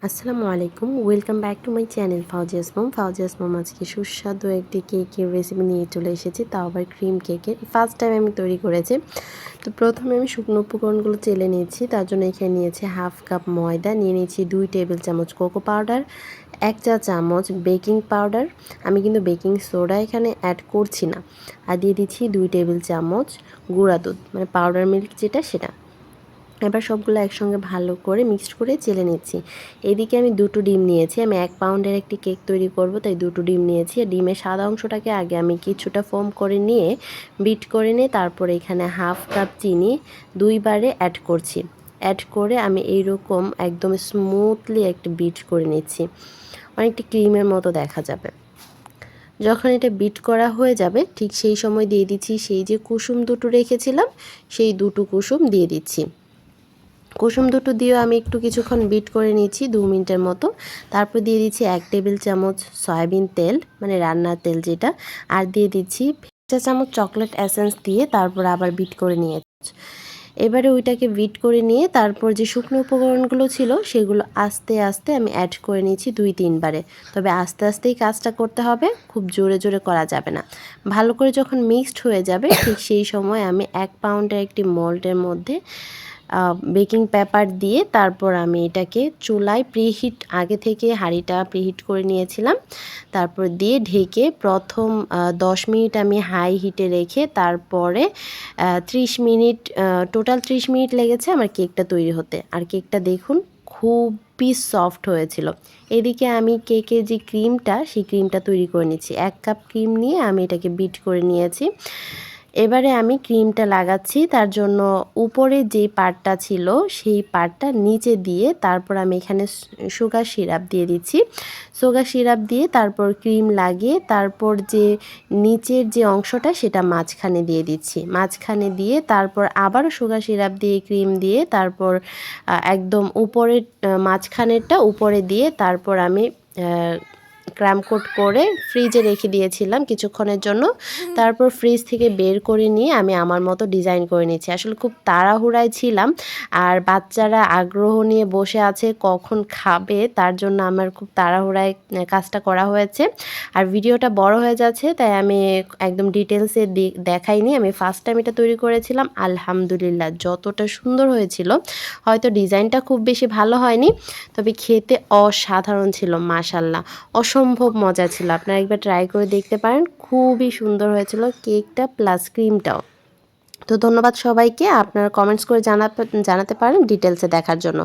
আসসালামু আলাইকুম, welcome back to my channel Fauzia's mom. Fauzia's mom আজকে সুস্বাদু একটি কেকের রেসিপি নিয়ে চলে এসেছি, তাও আবার ক্রিম কেকের। ফার্স্ট টাইম আমি তৈরি করেছি। তো প্রথমে আমি শুকনো উপকরণগুলো চেলে নিয়েছি। তার জন্য এখানে নিয়েছি হাফ কাপ ময়দা, নিয়ে নিয়েছি 2 টেবিল চামচ কোকো পাউডার, 1 চা চামচ বেকিং পাউডার। আমি কিন্তু বেকিং সোডা এখানে অ্যাড করছি না। আর দিয়ে দিচ্ছি 2 টেবিল চামচ গুঁড়া দুধ, মানে পাউডার মিল্ক যেটা সেটা। এবার সবগুলো একসঙ্গে ভালো করে মিক্সড করে চেলে নিচ্ছি। এদিকে আমি 2টো ডিম নিয়েছি। আমি 1 পাউন্ডের একটি কেক তৈরি করব, তাই 2টো ডিম নিয়েছি। ডিমের সাদা অংশটাকে আগে আমি কিছুটা ফোম করে নিয়ে বিট করে নিয়ে তারপরে এখানে হাফ কাপ চিনি 2 বারে অ্যাড করছি। অ্যাড করে আমি এইরকম একদম স্মুথলি একটা বিট করে নিচ্ছি, অনেকটা ক্রিমের মতো দেখা যাবে। যখন এটা বিট করা হয়ে যাবে ঠিক সেই সময় দিয়ে দিচ্ছি সেই যে কুসুম দুটো রেখেছিলাম, সেই দুটো কুসুম দিয়ে দিচ্ছি। কুসুম দুটো দিয়েও আমি একটু কিছুক্ষণ বিট করে নিয়েছি 2 মিনিটের মতো। তারপর দিয়ে দিচ্ছি 1 টেবিল চামচ সয়াবিন তেল, মানে রান্নার তেল যেটা, আর দিয়ে দিচ্ছি 1 চা চামচ চকলেট এসেন্স দিয়ে তারপর আবার বিট করে নিয়েছি। এবারে ওইটাকে বিট করে নিয়ে তারপর যে শুকনো উপকরণগুলো ছিল সেগুলো আস্তে আস্তে আমি অ্যাড করে নিয়েছি 2-3 বারে। তবে আস্তে আস্তেই কাজটা করতে হবে, খুব জোরে জোরে করা যাবে না। ভালো করে যখন মিক্সড হয়ে যাবে ঠিক সেই সময় আমি 1 পাউন্ডের একটি মোল্ডের মধ্যে বেকিং পেপার দিয়ে তারপর আমি এটাকে চুলায় প্রিহিট, আগে থেকে হাঁড়িটা প্রিহিট করে নিয়েছিলাম, তারপর দিয়ে ঢেকে প্রথম 10 মিনিট আমি হাই হিটে রেখে তারপরে 30 মিনিট, টোটাল 30 মিনিট লেগেছে আমার কেকটা তৈরি হতে। আর কেকটা দেখুন খুবই সফট হয়েছিল। এদিকে আমি কেকের যে ক্রিমটা, সেই ক্রিমটা তৈরি করে নিচ্ছি। 1 কাপ ক্রিম নিয়ে আমি এটাকে বিট করে নিয়েছি। এবারে আমি ক্রিমটা লাগাচ্ছি। তার জন্য উপরে যেই পার্টটা ছিল সেই পার্টটা নিচে দিয়ে তারপর আমি এখানে সুগার সিরাপ দিয়ে দিচ্ছি। সুগার সিরাপ দিয়ে তারপর ক্রিম লাগিয়ে তারপর যে নিচের যে অংশটা সেটা মাঝখানে দিয়ে দিচ্ছি। মাঝখানে দিয়ে তারপর আবারও সুগার সিরাপ দিয়ে ক্রিম দিয়ে তারপর একদম উপরের মাঝখানেরটা উপরে দিয়ে তারপর আমি ক্রাম কোট করে ফ্রিজে রেখে দিয়েছিলাম কিছুক্ষণের জন্য। তারপর ফ্রিজ থেকে বের করে নিয়ে আমি আমার মতো ডিজাইন করে নিচ্ছি। আসলে খুব তাড়াহুড়ায় ছিলাম, আর বাচ্চারা আগ্রহ নিয়ে বসে আছে কখন খাবে, তার জন্য আমার খুব তাড়াহুড়ায় কাজটা করা হয়েছে। আর ভিডিওটা বড় হয়ে যাচ্ছে, তাই আমি একদম ডিটেলসে দেখাইনি। আমি ফার্স্ট টাইম এটা তৈরি করেছিলাম। আলহামদুলিল্লাহ যতটা সুন্দর হয়েছিল, হয়তো ডিজাইনটা খুব বেশি ভালো হয়নি, তবে খেতে অসাধারণ ছিল। মাশাল্লাহ, অসম্ভব মজা ছিল। আপনারা একবার ট্রাই করে দেখতে পারেন, খুবই সুন্দর হয়েছিল কেকটা প্লাস ক্রিমটাও। তো ধন্যবাদ সবাইকে। আপনারা কমেন্টস করে জানাতে পারেন ডিটেলসে দেখার জন্য।